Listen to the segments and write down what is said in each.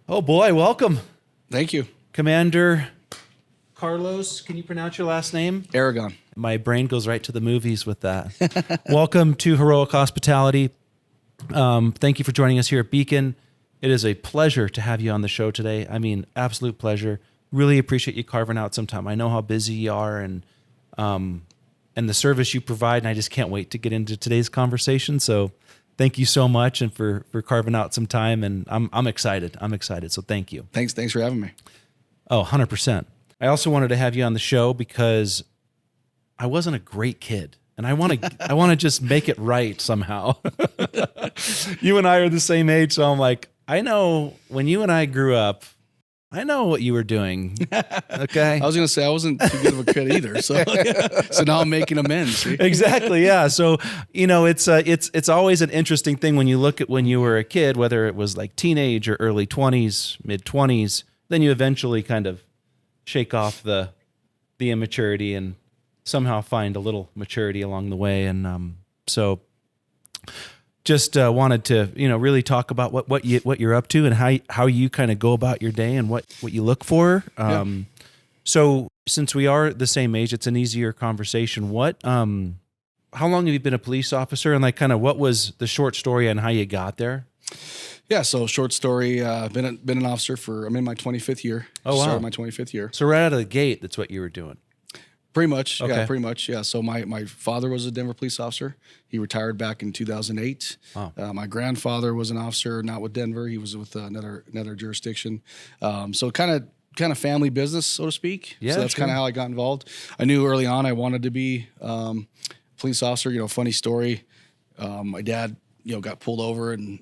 Oh boy, welcome. Thank you. Commander Carlos, can you pronounce your last name? Aragon. My brain goes right to the movies with that. Welcome to Heroic Hospitality. Thank you for joining us here at Beacon. It is a pleasure to have you on the show today. I mean, absolute pleasure. Really appreciate you carving out some time. I know how busy you are and the service you provide, and I just can't wait to get into today's conversation. So thank you so much and for carving out some time, and I'm excited. I'm excited, so thank you. Thanks for having me. Oh, 100%. I also wanted to have you on the show because I wasn't a great kid, and I want to just make it right somehow. You and I are the same age, so I'm like, I know when you and I grew up, I know what you were doing. Okay. I was going to say I wasn't too good of a kid either. So, so now I'm making amends. See? Exactly. Yeah. So, it's always an interesting thing when you look at when you were a kid, whether it was like teenage or early 20s, mid 20s, then you eventually kind of shake off the immaturity and somehow find a little maturity along the way. And, so just wanted to, really talk about what you're up to and how you kind of go about your day and what you look for. So since we are the same age, it's an easier conversation. How long have you been a police officer, and like kind of what was the short story on how you got there? Yeah. So short story, been an officer I'm in my 25th year. Oh, wow. Started my 25th year. So right out of the gate, that's what you were doing. Pretty much. Okay. Yeah, pretty much. Yeah. So my father was a Denver police officer. He retired back in 2008. Wow. My grandfather was an officer, not with Denver. He was with another jurisdiction. So kind of family business, so to speak. Yeah, so that's kind of how I got involved. I knew early on I wanted to be a police officer. Funny story. My dad, got pulled over and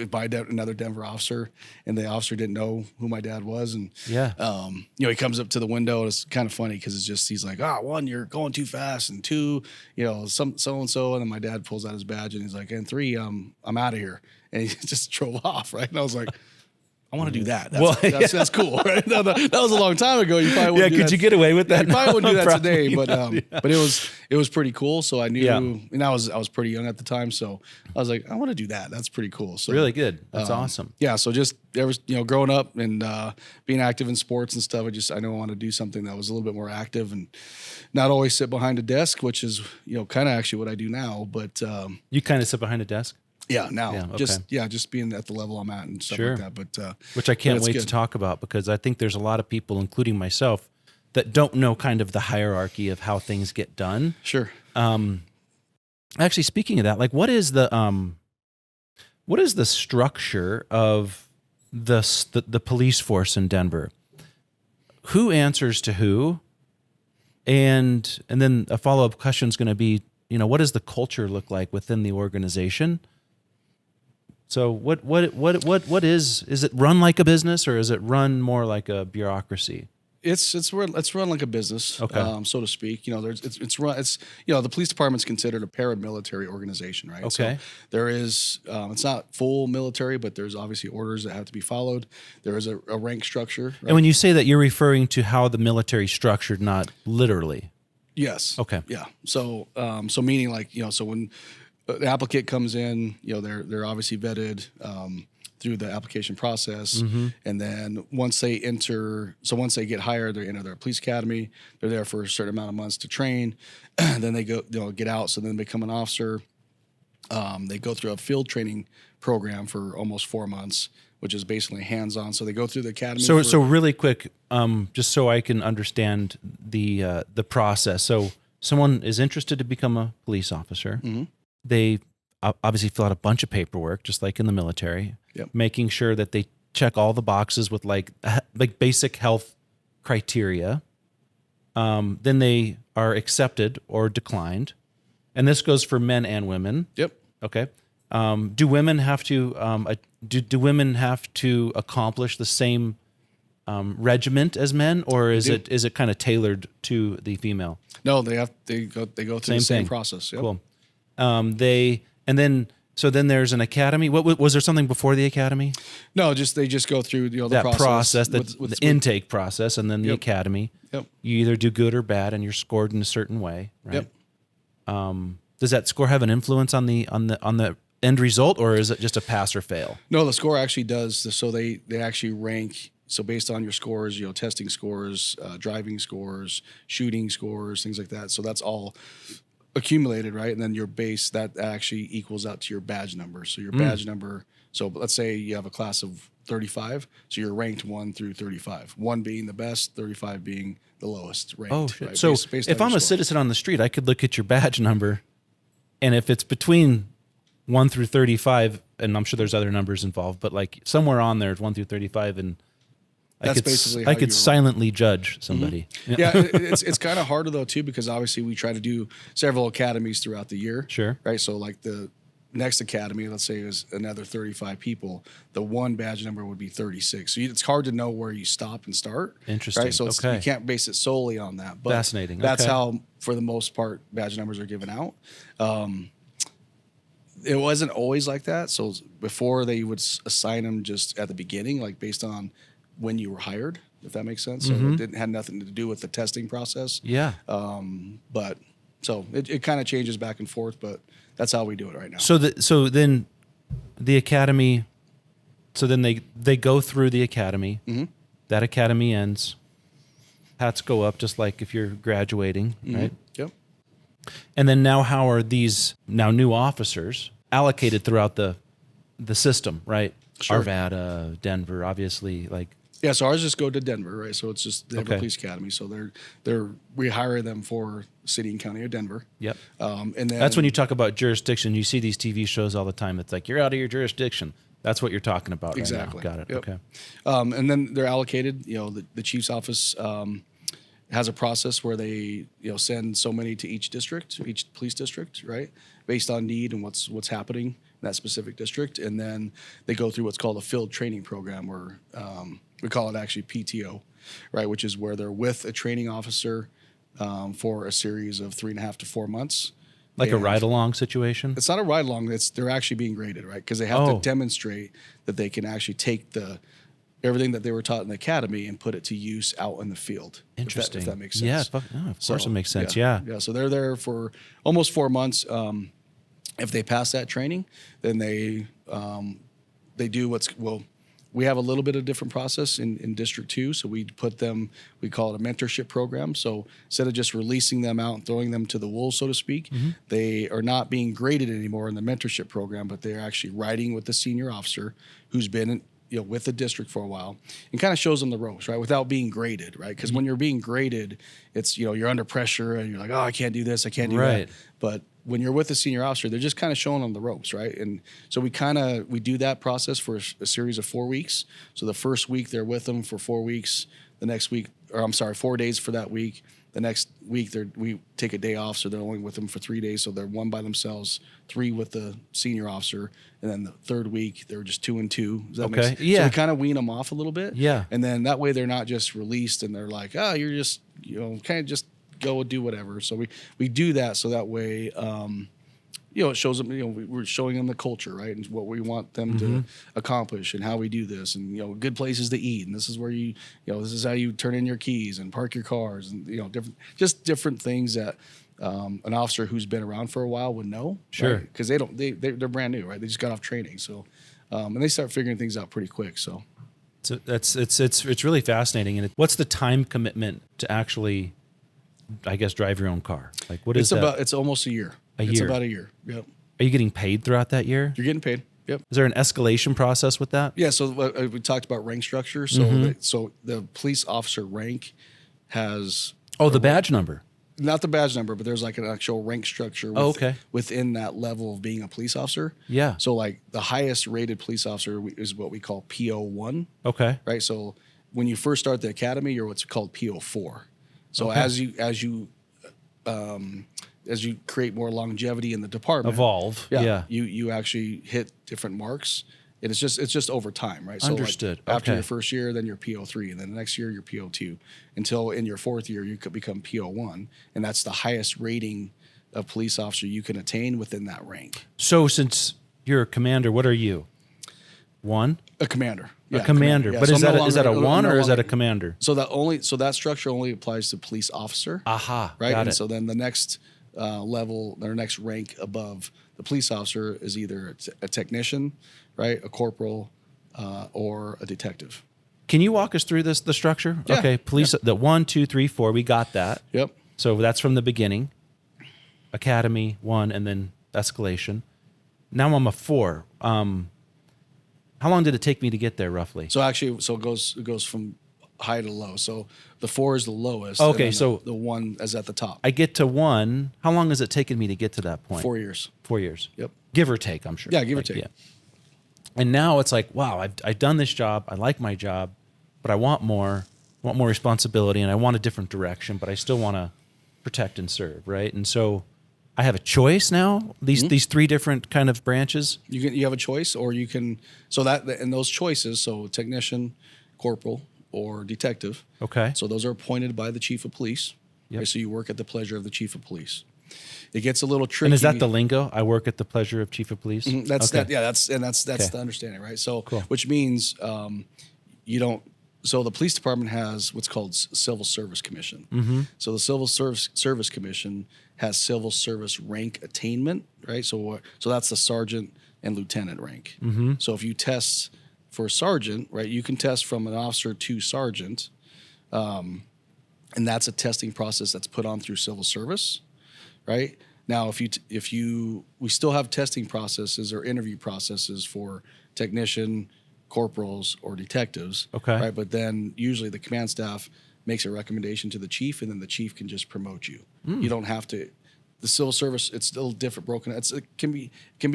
by another Denver officer, and the officer didn't know who my dad was. And, he comes up to the window, and it's kind of funny because he's like, one, you're going too fast, and two, so-and-so. And then my dad pulls out his badge and he's like, and three, I'm out of here. And he just drove off. Right. And I was like, I want to do that. That's cool, right? That was a long time ago. You probably wouldn't do could that. You get away with that? You probably wouldn't do that Probably today, not, but it was pretty cool. So I knew, and I was pretty young at the time, so I was like, I want to do that. That's pretty cool. So really good. That's awesome. Yeah. So just growing up and being active in sports and stuff, I know I want to do something that was a little bit more active and not always sit behind a desk, which is kind of actually what I do now. But you kind of sit behind a desk. Yeah, now okay. just being at the level I'm at and stuff Sure. like that. But which I can't wait to talk about, because I think there's a lot of people, including myself, that don't know kind of the hierarchy of how things get done. Sure. Actually, speaking of that, like what is the structure of the police force in Denver? Who answers to who? And then a follow-up question is going to be, what does the culture look like within the organization? So what is it run like a business, or is it run more like a bureaucracy? It's run like a business, okay. So to speak. The police department's considered a paramilitary organization, right? Okay. So there is, it's not full military, but there's obviously orders that have to be followed. There is a rank structure. Right? And when you say that, you're referring to how the military is structured, not literally. Yes. Okay. Yeah. So meaning like, so when the applicant comes in, they're obviously vetted through the application process, mm-hmm. and then once they get hired, they're in their police academy. They're there for a certain amount of months to train, then they go, get out. So then they become an officer. They go through a field training program for almost 4 months, which is basically hands-on. So they go through the academy. So really quick, just so I can understand the process. So someone is interested to become a police officer. Mm-hmm. They obviously fill out a bunch of paperwork, just like in the military, yep. making sure that they check all the boxes with like basic health criteria. Then they are accepted or declined. And this goes for men and women. Yep. Okay. Do women have to do women have to accomplish the same regiment as men, or is it kind of tailored to the female? No, they go through the same process. Yep. Cool. Then there's an academy. What was there something before the academy? No, they just go through the that process, with the intake process, and then the academy. Yep. You either do good or bad, and you're scored in a certain way. Right? Yep. Does that score have an influence on the end result, or is it just a pass or fail? No, the score actually does. So they actually rank. So based on your scores, testing scores, driving scores, shooting scores, things like that. So that's all accumulated, right? And then your base, that actually equals out to your badge number. So your badge number, so let's say you have a class of 35. So you're ranked 1 through 35. 1 being the best, 35 being the lowest ranked. Oh, shit. Right? So based if on I'm your a scores. citizen on the street, I could look at your badge number, and if it's between 1 through 35, and I'm sure there's other numbers involved, but like somewhere on there is 1 through 35, and That's basically I how could you silently judge somebody. Yeah, it's kind of harder though too, because obviously we try to do several academies throughout the year. Sure. Right. So like the next academy, let's say, is another 35 people. The one badge number would be 36. So it's hard to know where you stop and start. Interesting. Right. So Okay. you can't base it solely on that. But Fascinating. That's Okay. how, for the most part, badge numbers are given out. It wasn't always like that. So before, they would assign them just at the beginning, like based on when you were hired, if that makes sense. So it didn't have nothing to do with the testing process. Yeah. But so it kind of changes back and forth, but that's how we do it right now. So then the academy, so then they go through the academy. That academy ends. Hats go up, just like if you're graduating, right? Yep. And then now, how are these now new officers allocated throughout the system, right? Sure. Arvada, Denver, obviously, like. Yeah, so ours just go to Denver, right? So it's just Denver Okay. Police Academy. So we hire them for city and county of Denver. Yep. And then That's when you talk about jurisdiction. You see these TV shows all the time. It's like, you're out of your jurisdiction. That's what you're talking about exactly right now. Got it. Yep. Okay. And then they're allocated. The chief's office has a process where they send so many to each district, each police district, right, based on need and what's happening in that specific district. And then they go through what's called a field training program, where we call it actually PTO, right, which is where they're with a training officer for a series of 3.5 to 4 months. Like a And ride-along situation? It's not a ride along. They're actually being graded, right? Because they have to demonstrate that they can actually take everything that they were taught in the academy and put it to use out in the field. Interesting. If that makes sense. Yeah, of course it makes sense. Yeah. Yeah. So they're there for almost 4 months. If they pass that training, then they do we have a little bit of different process in District 2. So we call it a mentorship program. So instead of just releasing them out and throwing them to the wolves, so to speak, they are not being graded anymore in the mentorship program, but they're actually riding with the senior officer who's been with the district for a while, and kind of shows them the ropes, right, without being graded, right? Because when you're being graded, it's, you're under pressure and you're like, oh, I can't do this, I can't do that. But when you're with a senior officer, they're just kind of showing them the ropes, right? And so we do that process for a series of 4 weeks. So the first week they're with them for 4 weeks. The next week, 4 days for that week. The next week we take a day off, so they're only with them for 3 days. So they're 1 by themselves, 3 with the senior officer, and then the third week they're just 2 and 2. Does that make sense? Yeah. So we kind of wean them off a little bit. Yeah. And then that way they're not just released and they're like, oh, you're just kind of just go do whatever. So we do that so that way. It shows them, we're showing them the culture, right? And what we want them to accomplish and how we do this, and, good places to eat. And this is where this is how you turn in your keys and park your cars, and, different things that an officer who's been around for a while would know. Sure. Because they're brand new, right? They just got off training. So, and they start figuring things out pretty quick. So it's really fascinating. And what's the time commitment to actually, I guess, drive your own car? Like, what is that? It's almost a year. It's It's about a year. Yep. Are you getting paid throughout that year? You're getting paid. Yep. Is there an escalation process with that? Yeah. So we talked about rank structure. So so the police officer rank has The badge number. not the badge number, but there's like an actual rank structure within that level of being a police officer. Yeah. So like the highest rated police officer is what we call PO1. Okay. Right. So when you first start the academy, you're what's called PO4. So as you create more longevity in the department, Evolve. Yeah. you actually hit different marks. And it's just over time, right? Understood. So like after Okay. your first year, then you're PO3, and then the next year you're PO2, until in your fourth year you could become PO1, and that's the highest rating of police officer you can attain within that rank. So since you're a commander, what are you? One? A commander. A commander. Yeah, But so is I'm no that a longer- one I'm no or is that a longer- commander? So that structure only applies to police officer. Aha. Right. Got And it. so then the next level, or next rank above the police officer is either a technician, right, a corporal, or a detective. Can you walk us through the structure? Yeah. Okay, police, the 1, 2, 3, 4, we got that. Yep. So that's from the beginning. Academy, 1, and then escalation. Now I'm a 4. How long did it take me to get there, roughly? So actually, it goes from high to low. So the 4 is the lowest. Okay, and then so the 1 is at the top. I get to 1. How long has it taken me to get to that point? 4 years. 4 years. Yep. Give or take, I'm sure. Yeah, give or take. Yeah. And now it's like, wow, I've done this job. I like my job, but I want more. I want more responsibility, and I want a different direction, but I still want to protect and serve, right? And so I have a choice now. These 3 different kind of branches. You have a choice, or you can. So that and those choices. So technician, corporal, or detective. Okay. So those are appointed by the chief of police. Yep. Right? So you work at the pleasure of the chief of police. It gets a little tricky. And is that the lingo? I work at the pleasure of chief of police. That's okay. that. Yeah, that's Okay. the understanding, right? So, Cool. which means you don't. So the police department has what's called Civil Service Commission. Mm-hmm. So the Civil Service Commission has civil service rank attainment, right? So that's the sergeant and lieutenant rank. Mm-hmm. So if you test for sergeant, right, you can test from an officer to sergeant, and that's a testing process that's put on through civil service. Right now, we still have testing processes or interview processes for technician, corporals, or detectives. Okay. Right, but then usually the command staff makes a recommendation to the chief, and then the chief can just promote you. You don't have to. The civil service, it's still different, broken. It can be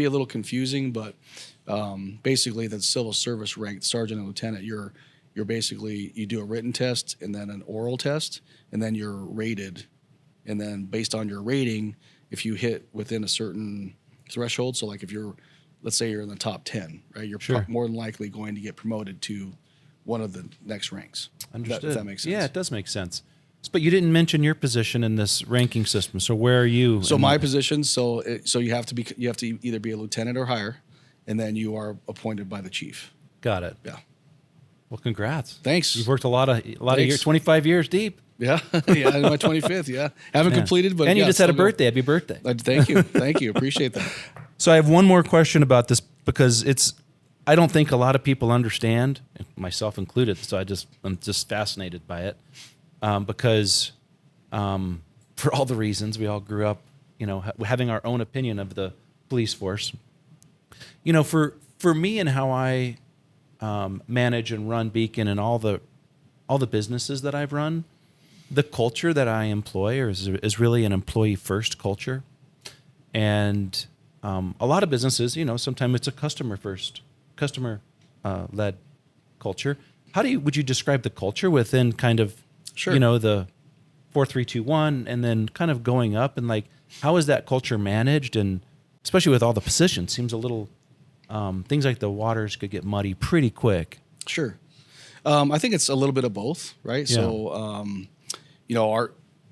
a little confusing, but basically the civil service rank, sergeant and lieutenant, you're basically, you do a written test and then an oral test, and then you're rated. And then based on your rating, if you hit within a certain threshold, so like if let's say you're in the top 10, right, you're Sure. more than likely going to get promoted to one of the next ranks. Understood. If that makes sense. Yeah, it does make sense. But you didn't mention your position in this ranking system. So where are you? So my position, so you have to either be a lieutenant or higher, and then you are appointed by the chief. Got it. Yeah. Well, congrats. Thanks. You've worked a lot of years, 25 years deep. Yeah, yeah, in my 25th. Yeah, haven't Man. completed, but and you yeah, just had a still going. birthday. Happy birthday. Thank you, appreciate that. So I have one more question about this because I don't think a lot of people understand, myself included. So I'm just fascinated by it because for all the reasons we all grew up, having our own opinion of the police force. For me and how I manage and run Beacon and all the businesses that I've run, the culture that I employ is really an employee first culture, and a lot of businesses, sometimes it's a customer led culture. Would you describe the culture within kind of, Sure. The 4, 3, 2, 1, and then kind of going up, and like, how is that culture managed? And especially with all the positions, seems a little, things like the waters could get muddy pretty quick. Sure. I think it's a little bit of both, right? Yeah. So,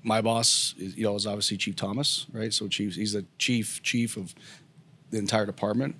my boss is obviously Chief Thomas, right? So he's the chief of the entire department,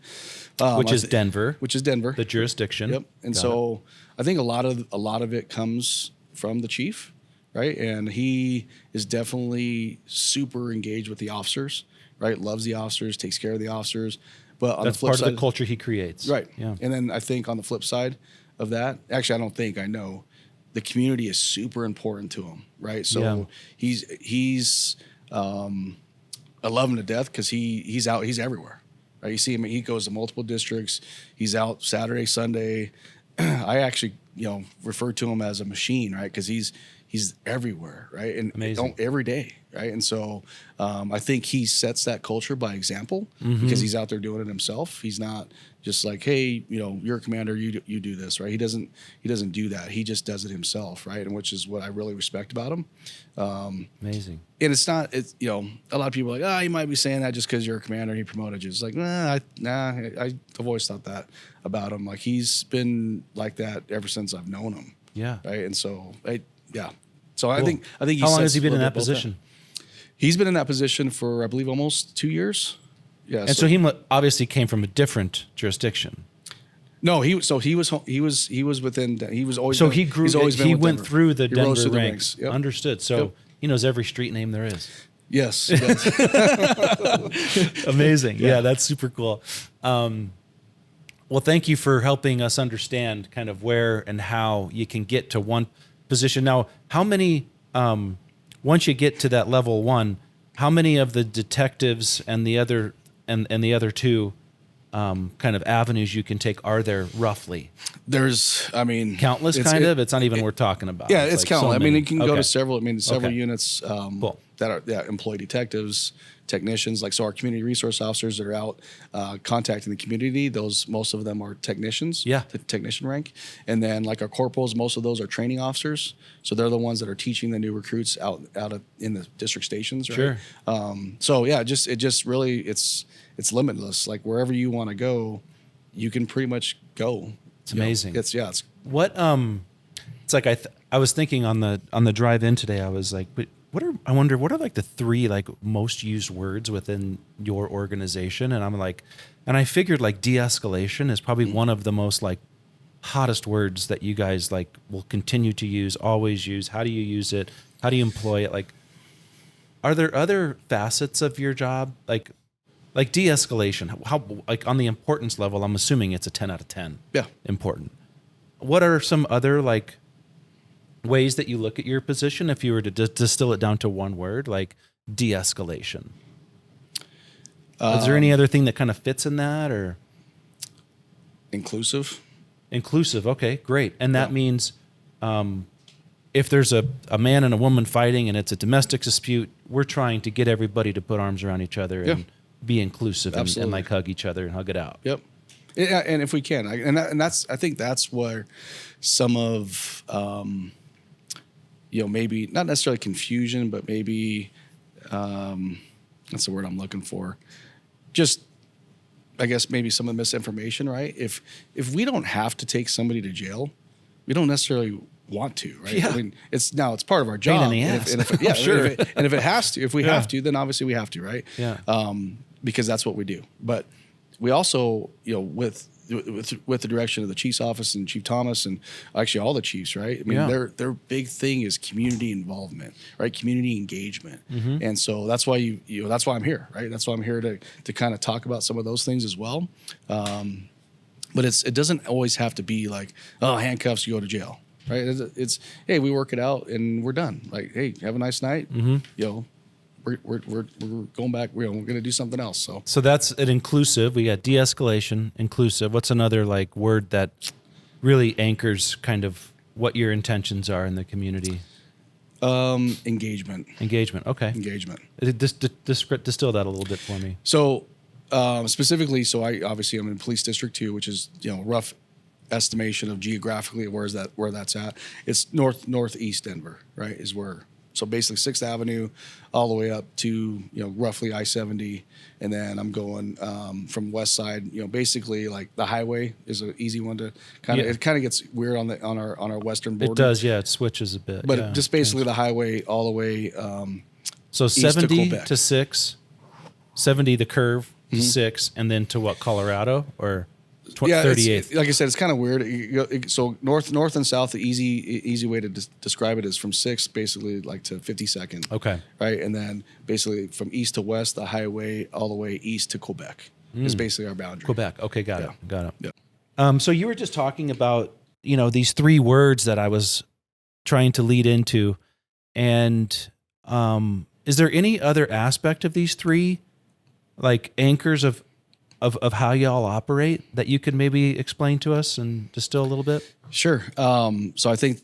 Which is Denver. The jurisdiction. Yep. And Got so I think a lot of it comes from the chief, right? And he is definitely super engaged with the officers, right? Loves the officers, takes care of the officers. But on That's the flip part side, of the culture he creates. right? Yeah. And then I think on the flip side of that, actually, I know the community is super important to him, right? So he's I love him to death because he's everywhere. Right? You see him; he goes to multiple districts. He's out Saturday, Sunday. I actually, refer to him as a machine, right? Because he's everywhere, right? And Amazing. every day, right? And so I think he sets that culture by example Mm-hmm. because he's out there doing it himself. He's not just like, hey, you're a commander, you do this, right? He doesn't do that. He just does it himself, right? And which is what I really respect about him. Amazing. And it's a lot of people are like, you might be saying that just because you're a commander and he promoted you. It's like, I've always thought that about him. Like he's been like that ever since I've known him. Yeah. Right. And so, So I Cool. think How long has he been in that position? He's been in that position for, I believe, almost 2 years. Yeah. And so he obviously came from a different jurisdiction. No, he was within. He was always. So been, he grew. He's always been He with went Denver. through the He rose Denver through the ranks. Yep. Understood. So Yep. he knows every street name there is. Yes. Yes. Amazing. Yeah, that's super cool. Well, thank you for helping us understand kind of where and how you can get to one position. Now, how many, once you get to that level one, how many of the detectives and the other and the other two kind of avenues you can take are there roughly? There's, I mean, Countless, It's not even worth talking about. Yeah, it's like countless. so I mean, many. it can go to several. I mean, several Okay. units Cool. that are employee detectives, technicians. Like, so our community resource officers that are out contacting the community. Most of them are technicians. Yeah. The technician rank, and then like our corporals, most of those are training officers. So they're the ones that are teaching the new recruits in the district stations. Right? Sure. So yeah, it just really it's limitless. Like wherever you want to go, you can pretty much go. It's amazing. It's What it's like I was thinking on the drive in today, I was like, but I wonder what are like the three like most used words within your organization? And I'm like, and I figured like de-escalation is probably one of the most like hottest words that you guys like will continue to use, always use. How do you use it? How do you employ it? Like, are there other facets of your job? Like de-escalation, how like on the importance level, I'm assuming it's a 10 out of 10. Yeah. Important. What are some other like ways that you look at your position if you were to distill it down to one word, like de-escalation? Is there any other thing that kind of fits in that, or inclusive? Inclusive. Okay, great. And that means if there's a man and a woman fighting and it's a domestic dispute, we're trying to get everybody to put arms around each other and be inclusive and like hug each other and hug it out. Yep. Yeah, and if we can, I think that's where some of maybe not necessarily confusion, but maybe that's the word I'm looking for. Just, I guess maybe some of the misinformation, right? If we don't have to take somebody to jail, we don't necessarily want to, right? Yeah. I mean, it's part of our job. Pain in the ass. And if, Sure. if it has to, if we have to, then obviously we have to, right? Yeah. Because that's what we do. But we also, with the direction of the chief's office and Chief Thomas and actually all the chiefs, right? I mean, their big thing is community involvement, right? Community engagement. Mm-hmm. And so that's why that's why I'm here, right? That's why I'm here to kind of talk about some of those things as well. But it doesn't always have to be like, oh, handcuffs, you go to jail, right? It's hey, we work it out and we're done. Like, hey, have a nice night. Mm-hmm. We're going back. We're going to do something else. So that's an inclusive. We got de-escalation, inclusive. What's another like word that really anchors kind of what your intentions are in the community? Engagement. Engagement. Okay. Engagement. Distill that a little bit for me. So specifically, I'm in Police District 2, which is rough estimation of geographically where that's at. It's northeast Denver, right? Is where. So basically 6th Avenue all the way up to, roughly I-70. And then I'm going from west side, basically like the highway is an easy one to it kind of gets weird on our western border. It does, yeah. It switches a bit. But just basically the highway all the way so 70 to 6, 70 the curve to 6, and then to what, Colorado or 38th? Like I said, it's kind of weird. So north and south, the easy way to describe it is from 6th basically like to 52nd. Okay. Right, and then basically from east to west, the highway all the way east to Quebec is basically our boundary. Quebec. Okay, got it. Yeah. So you were just talking about these three words that I was trying to lead into, and is there any other aspect of these three, like anchors of how y'all operate that you could maybe explain to us and distill a little bit? Sure. So I think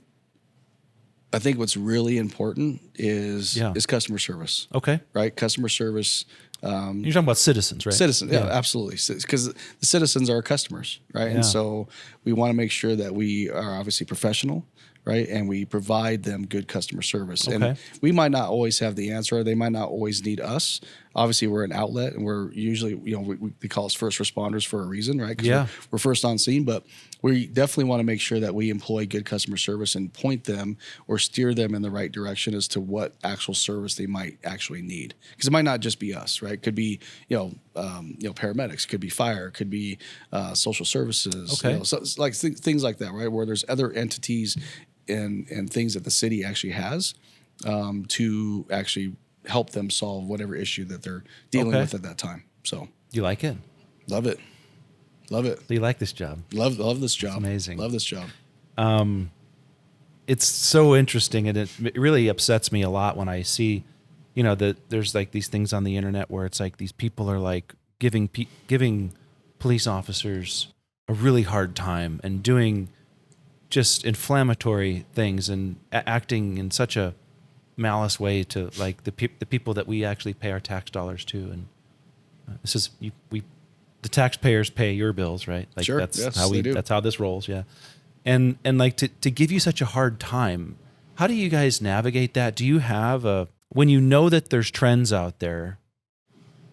what's really important is customer service. Okay. Right. Customer service. You're talking about citizens, right? Citizens. Yeah, absolutely. Because the citizens are our customers. Right. Yeah. And so we want to make sure that we are obviously professional. Right. And we provide them good customer service. Okay. And we might not always have the answer. Or they might not always need us. Obviously, we're an outlet, and we're usually, they call us first responders for a reason, right? Because we're first on scene, but we definitely want to make sure that we employ good customer service and point them or steer them in the right direction as to what actual service they might actually need. Because it might not just be us, right? It could be, paramedics, could be fire, could be social services, okay. So it's like things like that, right? Where there's other entities and things that the city actually has to actually help them solve whatever issue that they're dealing with at that time. So you like it? Love it. Love it. Do you like this job? Love this job. It's amazing. Love this job. It's so interesting, and it really upsets me a lot when I see, that there's like these things on the internet where it's like these people are like giving police officers a really hard time and doing just inflammatory things and acting in such a malice way to like the people that we actually pay our tax dollars to. And this is the taxpayers pay your bills, right? Like sure. That's yes, how they do. That's how this rolls. Yeah. And like to give you such a hard time, how do you guys navigate that? Do you have when you know that there's trends out there?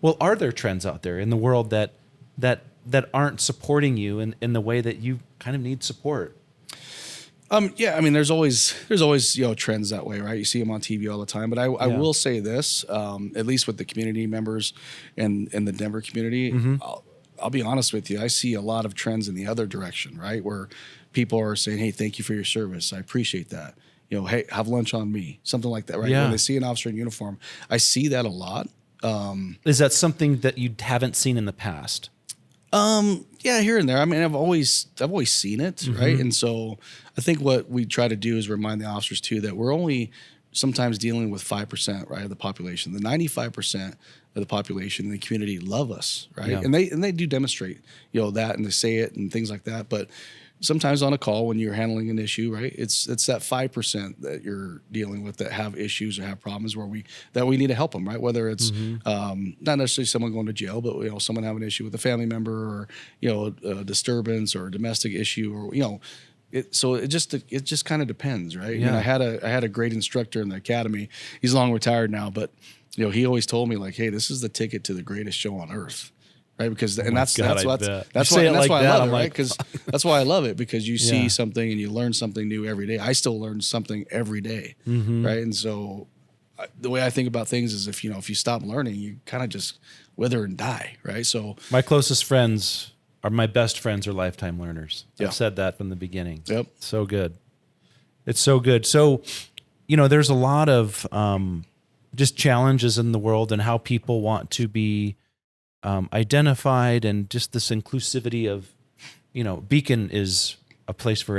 Well, are there trends out there in the world that aren't supporting you in the way that you kind of need support? Yeah, I mean, there's always trends that way, right? You see them on TV all the time. But I will say this, at least with the community members and the Denver community, I'll be honest with you. I see a lot of trends in the other direction, right? Where people are saying, "Hey, thank you for your service. I appreciate that." Hey, have lunch on me, something like that, right? Yeah. When they see an officer in uniform, I see that a lot. Is that something that you haven't seen in the past? Yeah, here and there. I mean, I've always seen it, right? And so I think what we try to do is remind the officers too that we're only sometimes dealing with 5%, right, of the population. The 95% of the population in the community love us, right? Yeah. And they do demonstrate, that, and they say it and things like that. But sometimes on a call when you're handling an issue, right, it's that 5% that you're dealing with that have issues or have problems where we need to help them, right? Whether it's not necessarily someone going to jail, but someone having an issue with a family member, or a disturbance or a domestic issue, or So it just kind of depends, right? Yeah. And I had a great instructor in the academy. He's long retired now, but he always told me like, "Hey, this is the ticket to the greatest show on earth." Right, because that's why I love it, right? Because that's why I love it, because you see something and you learn something new every day. I still learn something every day, right? And so the way I think about things is if you stop learning, you kind of just wither and die, right? So my closest friends my best friends are lifetime learners. Yeah. I've said that from the beginning. Yep, so good. It's so good. So there's a lot of just challenges in the world and how people want to be identified, and just this inclusivity of, Beacon is a place for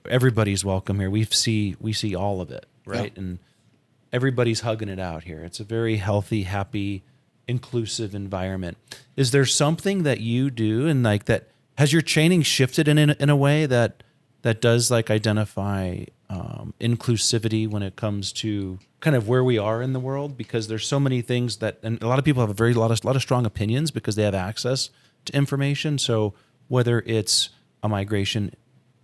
everybody's welcome here. We see all of it, right? Yeah. And everybody's hugging it out here. It's a very healthy, happy, inclusive environment. Is there something that you do, and like that has your training shifted in a way that does like identify inclusivity when it comes to kind of where we are in the world? Because there's so many things and a lot of people have a lot of strong opinions because they have access to information. So whether it's a migration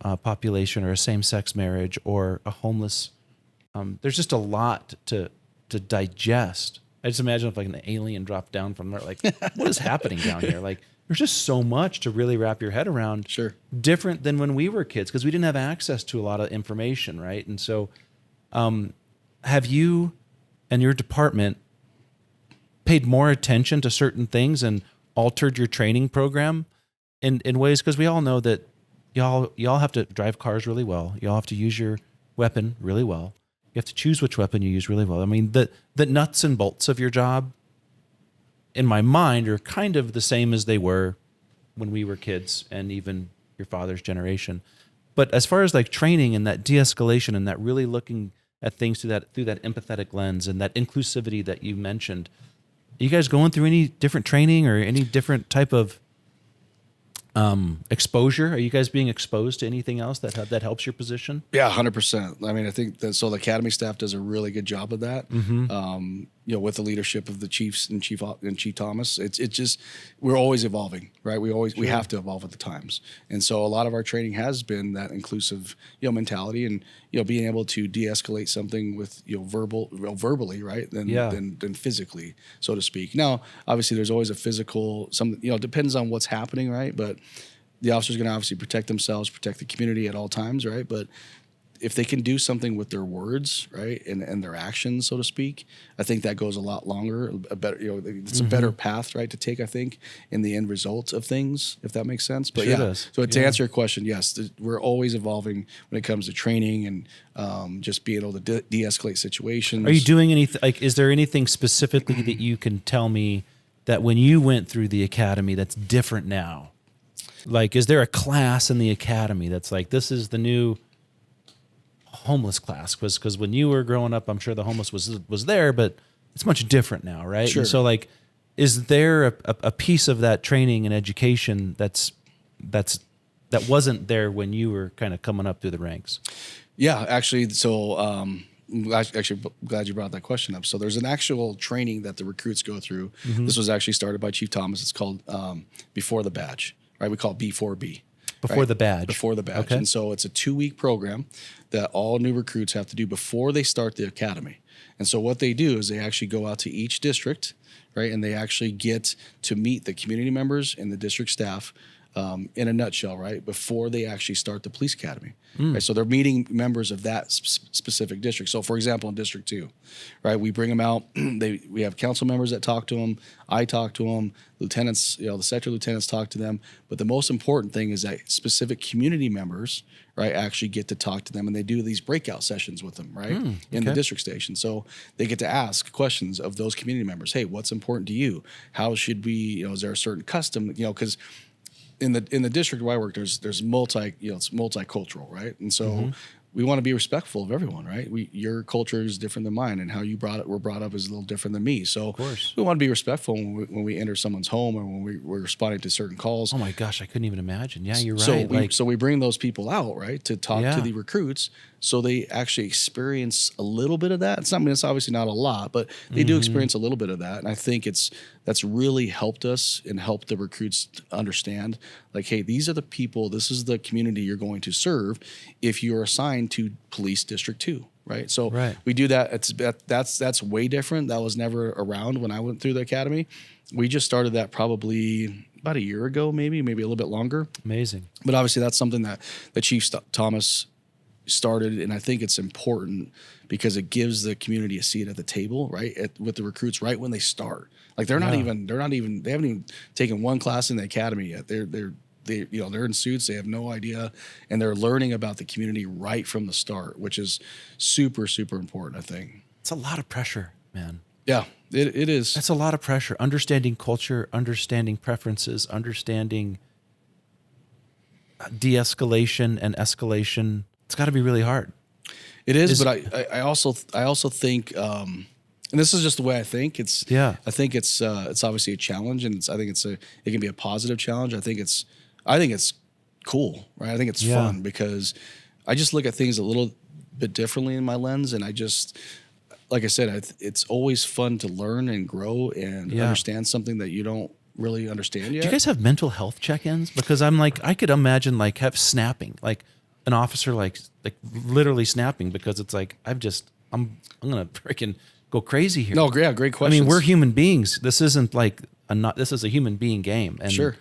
population or a same-sex marriage or a homeless, there's just a lot to digest. I just imagine if like an alien dropped down from there, like what is happening down here? Like there's just so much to really wrap your head around. Sure. Different than when we were kids, because we didn't have access to a lot of information, right? And so have you and your department paid more attention to certain things and altered your training program in ways? Because we all know that y'all have to drive cars really well. Y'all have to use your weapon really well. You have to choose which weapon you use really well. I mean, the nuts and bolts of your job, in my mind, are kind of the same as they were when we were kids and even your father's generation. But as far as like training and that de-escalation and that really looking at things through that empathetic lens and that inclusivity that you mentioned, are you guys going through any different training or any different type of exposure? Are you guys being exposed to anything else that helps your position? Yeah, 100%. I mean, I think that the academy staff does a really good job of that. With the leadership of the chiefs and Chief Thomas, it's just we're always evolving, right? We have to evolve with the times, and so a lot of our training has been that inclusive, mentality, and being able to de-escalate something with verbally, right? Than physically, so to speak. Now, obviously, there's always a physical. Depends on what's happening, right? But the officer's going to obviously protect themselves, protect the community at all times, right? But if they can do something with their words, right, and their actions, so to speak, I think that goes a lot longer. A better, it's a better path, right, to take. I think in the end result of things, if that makes sense. But Sure does. so to answer your question, yes, we're always evolving when it comes to training and just being able to de-escalate situations. Are you doing anything? Like, is there anything specifically that you can tell me that when you went through the academy that's different now? Like, is there a class in the academy that's like, this is the new homeless class? Because when you were growing up, I'm sure the homeless was there, but it's much different now, right? Sure. And so, like, is there a piece of that training and education that wasn't there when you were kind of coming up through the ranks? Yeah, actually, so actually glad you brought that question up. So there's an actual training that the recruits go through. This was actually started by Chief Thomas. It's called Before the Badge, right? We call it B4B. Before the badge. Before the badge. Okay. And so it's a 2-week program that all new recruits have to do before they start the academy. And so what they do is they actually go out to each district, right? And they actually get to meet the community members and the district staff in a nutshell, right? Before they actually start the police academy, right? So they're meeting members of that specific district. So for example, in District 2, right? We bring them out. We have council members that talk to them. I talk to them. Lieutenants, the sector lieutenants talk to them. But the most important thing is that specific community members, right, actually get to talk to them, and they do these breakout sessions with them, right, in the district station. So they get to ask questions of those community members. Hey, what's important to you? How should we, is there a certain custom, because in the district where I work, there's it's multicultural, right? And so we want to be respectful of everyone, right? Your culture is different than mine, and how you were brought up is a little different than me. So of course, we want to be respectful when we enter someone's home or when we're responding to certain calls. Oh my gosh, I couldn't even imagine. Yeah, you're right. So we bring those people out, right, to talk to the recruits, so they actually experience a little bit of that. It's obviously not a lot, but they do experience a little bit of that, and I think that's really helped us and helped the recruits understand, like, hey, these are the people, this is the community you're going to serve if you're assigned to Police District 2, right? So we do that. That's way different. That was never around when I went through the academy. We just started that probably about a year ago, maybe a little bit longer. Amazing. But obviously that's something that Chief Thomas started, and I think it's important because it gives the community a seat at the table, right, with the recruits right when they start. Like they haven't even taken one class in the academy yet. They're in suits, they have no idea, and they're learning about the community right from the start, which is super, super important, I think. It's a lot of pressure, man. Yeah, it is. That's a lot of pressure. Understanding culture, understanding preferences, understanding de-escalation and escalation. It's got to be really hard. It is, but I also think, and this is just the way I think. I think it's obviously a challenge, and I think it can be a positive challenge. I think it's cool, right? I think it's fun because I just look at things a little bit differently in my lens, and I just, like I said, it's always fun to learn and grow and understand something that you don't really understand yet. Do you guys have mental health check-ins? Because I'm like, I could imagine like have snapping, like an officer like literally snapping because it's like I'm gonna freaking go crazy here. No, great question. I mean, we're human beings. This isn't like this is a human being game, and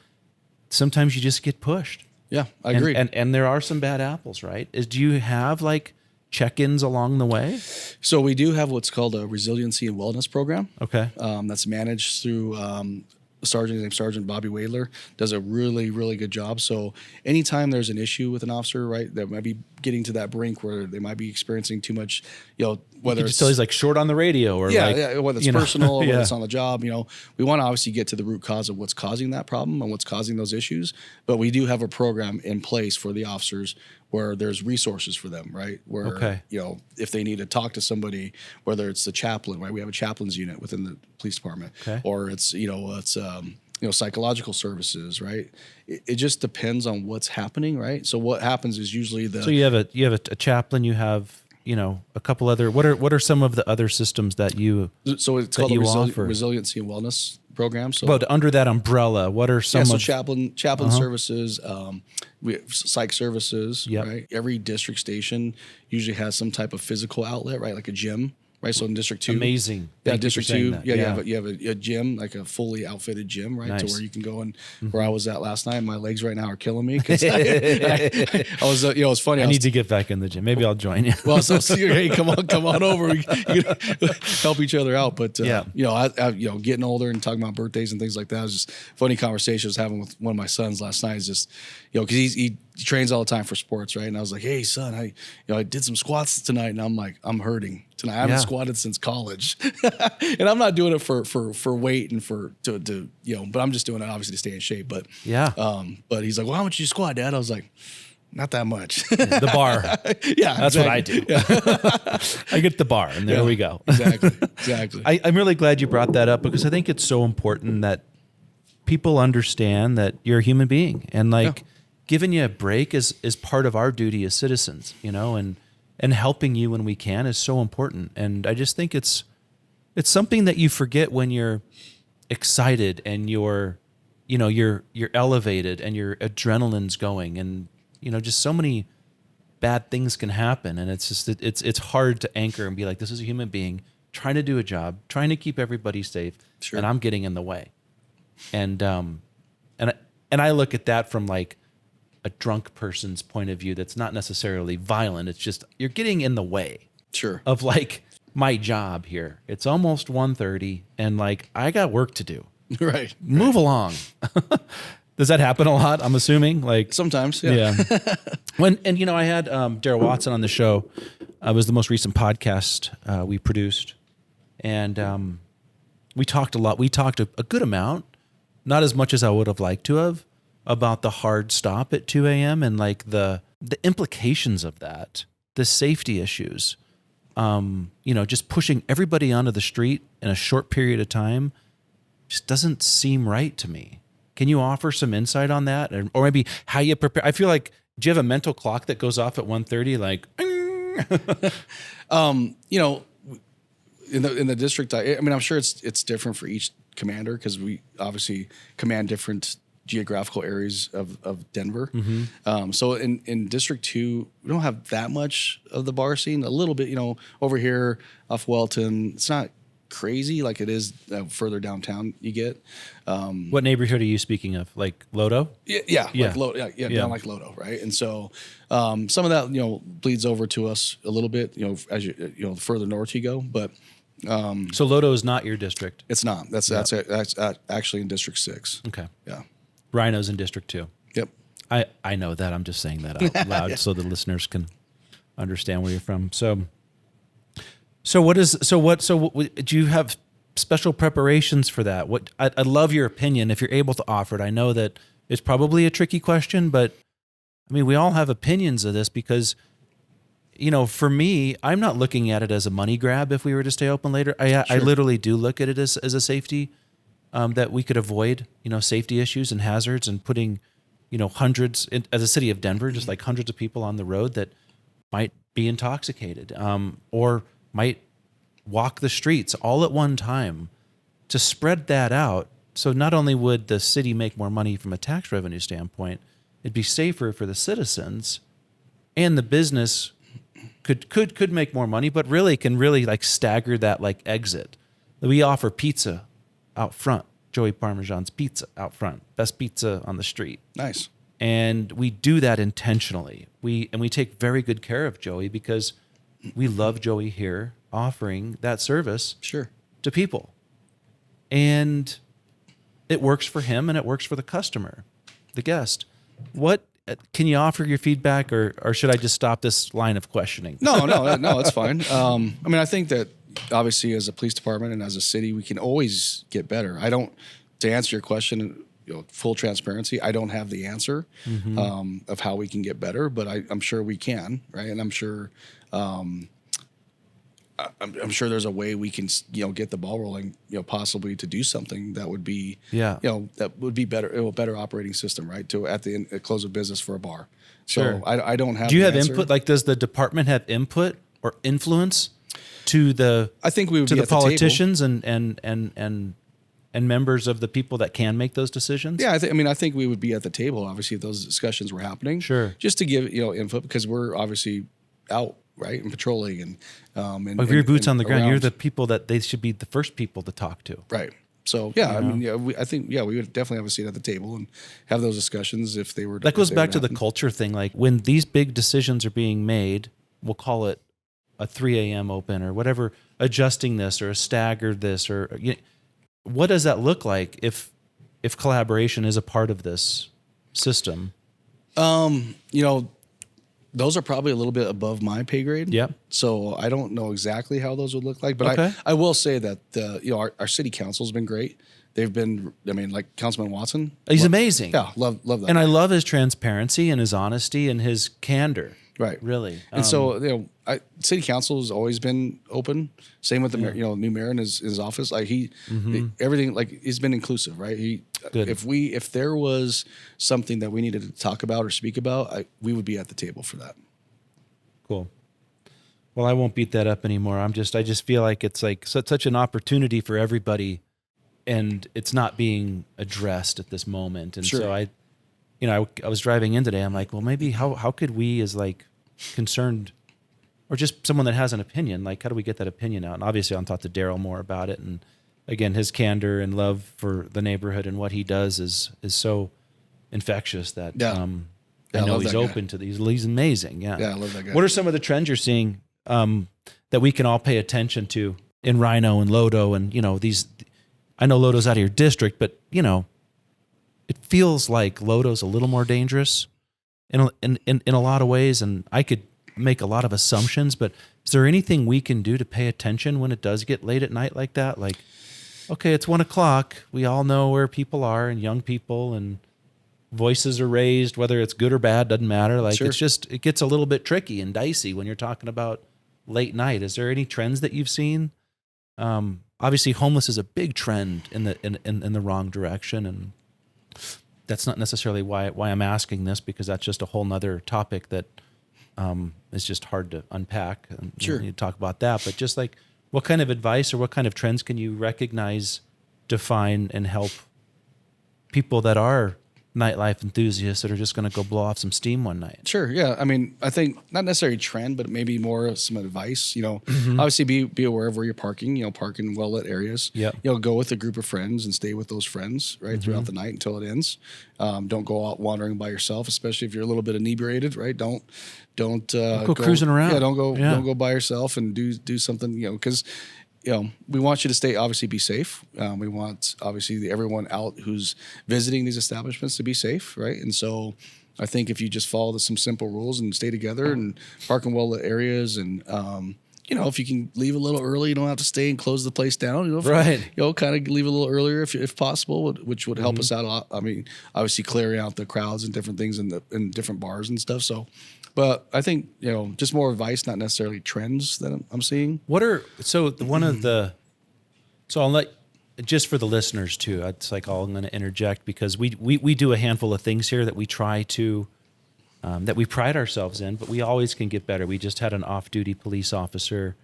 sometimes you just get pushed. Yeah, I agree. And there are some bad apples, right? Do you have like check-ins along the way? So we do have what's called a resiliency and wellness program. Okay. That's managed through a sergeant named Sergeant Bobby Wadler, does a really, really good job. So anytime there's an issue with an officer, right, that might be getting to that brink where they might be experiencing too much, whether it's he's like short on the radio or whether it's personal or whether it's on the job, we want to obviously get to the root cause of what's causing that problem and what's causing those issues. But we do have a program in place for the officers where there's resources for them, right? Where, if they need to talk to somebody, whether it's the chaplain, right? We have a chaplain's unit within the police department, or it's, psychological services, right? It just depends on what's happening, right? So what happens is usually So you have a chaplain, you have, a couple other, what are some of the other systems that you, so it's called the resiliency and wellness program. So but under that umbrella, what are some so chaplain services, we have psych services, right? Every district station usually has some type of physical outlet, right? Like a gym, right? So in District 2. Amazing. Yeah, Thank you for District saying 2. that. Yeah, you have a gym, like a fully outfitted gym, right? To Nice. where you can go and where I was at last night. My legs right now are killing me because I was, it was funny. I need to get back in the gym. Maybe I'll join you. Well, so hey, come on over. We can help each other out. But Yeah. I getting older and talking about birthdays and things like that. It was just funny conversation I was having with one of my sons last night. Is just because he trains all the time for sports, right? And I was like, hey son, I did some squats tonight, and I'm like, I'm hurting tonight. I haven't squatted since college, and I'm not doing it for weight and to but I'm just doing it obviously to stay in shape. But but he's like, well, how much you squat, Dad? I was like, not that much. The bar. Yeah, that's exactly. what I do. Yeah. I get the bar, and there we go. Exactly. I'm really glad you brought that up, because I think it's so important that people understand that you're a human being, and giving you a break is part of our duty as citizens, and helping you when we can is so important. And I just think it's something that you forget when you're excited and you're elevated and your adrenaline's going, and just so many bad things can happen. And it's just, it's hard to anchor and be like, this is a human being trying to do a job, trying to keep everybody safe. Sure. And I'm getting in the way. And I look at that from like a drunk person's point of view. That's not necessarily violent. It's just, you're getting in the way. Sure. Of like my job here. It's almost 1:30 and like, I got work to do. Right. Move along. Does that happen a lot? I'm assuming, like sometimes. Yeah. I had Darrell Watson on the show. It was the most recent podcast we produced, and we talked a lot. We talked a good amount, not as much as I would have liked to have, about the hard stop at 2 a.m. and like the implications of that, the safety issues. Just pushing everybody onto the street in a short period of time just doesn't seem right to me. Can you offer some insight on that, or maybe how you prepare? I feel like, do you have a mental clock that goes off at 1:30? Like, in the district, I'm sure it's different for each commander, because we obviously command different geographical areas of Denver. Mm-hmm. So in District 2, we don't have that much of the bar scene. A little bit, over here off Welton, it's not crazy like it is further downtown you get. What neighborhood are you speaking of? Like Lodo? Yeah. Like Lodo, down like Lodo, right? And so some of that bleeds over to us a little bit, as you further north you go. But so Lodo is not your district. It's not. That's actually in District 6. Okay. Yeah. Rhino's in District 2. Yep. I know that. I'm just saying that out loud so the listeners can understand where you're from. So do you have special preparations for that? I'd love your opinion if you're able to offer it. I know that it's probably a tricky question, but I mean, we all have opinions of this because, for me, I'm not looking at it as a money grab if we were to stay open later. I literally do look at it as a safety, that we could avoid, safety issues and hazards, and putting, hundreds, as a city of Denver, just like hundreds of people on the road that might be intoxicated, or might walk the streets all at one time, to spread that out. So not only would the city make more money from a tax revenue standpoint, it'd be safer for the citizens, and the business could make more money, but can like stagger that like exit. We offer pizza out front, Joey Parmesan's Pizza out front, best pizza on the street. Nice. And we do that intentionally. We take very good care of Joey, because we love Joey here offering that service to people. And it works for him, and it works for the customer, the guest. What can you offer your feedback, or should I just stop this line of questioning? No, it's fine. I think that obviously as a police department and as a city, we can always get better. To answer your question, full transparency, I don't have the answer of how we can get better, but I'm sure we can, right? And I'm sure there's a way we can, get the ball rolling, possibly to do something that would be, that would be better, a better operating system, right? To at the close of business for a bar. Sure. So I don't have. Do you the have answer. input? Like, does the department have input or influence to the? I think we would to be the at politicians and members of the people that can make those decisions. Yeah, I think we would be at the table, obviously, if those discussions were happening. Sure. Just to give input, because we're obviously out. right, and patrolling, and if you're boots on the ground, you're around. the people that they should be the first people to talk to. Right. So yeah, I mean, yeah, I think we would definitely have a seat at the table and have those discussions if they were. That goes if they back were to the happen. culture thing. Like when these big decisions are being made, we'll call it a 3 a.m. open or whatever, adjusting this or a staggered this, or what does that look like if collaboration is a part of this system? Those are probably a little bit above my pay grade. Yep. So I don't know exactly how those would look like, but Okay. I will say that our city council's been great. They've been, I mean, like Councilman Watson. He's amazing. Yeah, love that. And I love his transparency and his honesty and his candor. Right. Really. And so, city council has always been open. Same with the mayor, new mayor in his office. Like everything, like he's been inclusive, right? Good. If there was something that we needed to talk about or speak about, we would be at the table for that. Cool. Well, I won't beat that up anymore. I just feel like it's like such an opportunity for everybody, and it's not being addressed at this moment. And Sure. so I was driving in today. I'm like, well, maybe how could we, as like concerned, or just someone that has an opinion, like how do we get that opinion out? And obviously, I'll talk to Daryl more about it. And again, his candor and love for the neighborhood and what he does is so infectious that I know he's open to these. He's amazing. Yeah. Yeah, I love that guy. What are some of the trends you're seeing that we can all pay attention to in Rhino and Lodo and these? I know Lodo's out of your district, but it feels like Lodo's a little more dangerous in a lot of ways, and I could make a lot of assumptions, but is there anything we can do to pay attention when it does get late at night like that? Like, okay, it's 1:00. We all know where people are and young people, and voices are raised, whether it's good or bad, doesn't matter. Like, Sure. it gets a little bit tricky and dicey when you're talking about late night. Is there any trends that you've seen? Obviously homeless is a big trend in the wrong direction. And that's not necessarily why I'm asking this, because that's just a whole nother topic that is just hard to unpack. And, Sure. you talk about that, but just like what kind of advice or what kind of trends can you recognize, define, and help people that are nightlife enthusiasts that are just going to go blow off some steam one night? Sure. Yeah. I mean, I think not necessarily trend, but maybe more some advice. Obviously be aware of where you're parking. Park in well lit areas. Yep. Go with a group of friends and stay with those friends right throughout the night until it ends. Don't go out wandering by yourself, especially if you're a little bit inebriated. Right. Don't go cruising around. Yeah. Don't go by yourself and do something. Because. We want you to obviously be safe. We want obviously everyone out who's visiting these establishments to be safe, right? And so I think if you just follow some simple rules and stay together and park in well-lit areas and, if you can leave a little early, you don't have to stay and close the place down. Right. Kind of leave a little earlier if possible, which would help us out a lot. I mean, obviously clearing out the crowds and different things in different bars and stuff. So, but I think, just more advice, not necessarily trends that I'm seeing. So I'll let, just for the listeners too, it's like I'm going to interject because we do a handful of things here that we try to, that we pride ourselves in, but we always can get better. We just had an off-duty police officer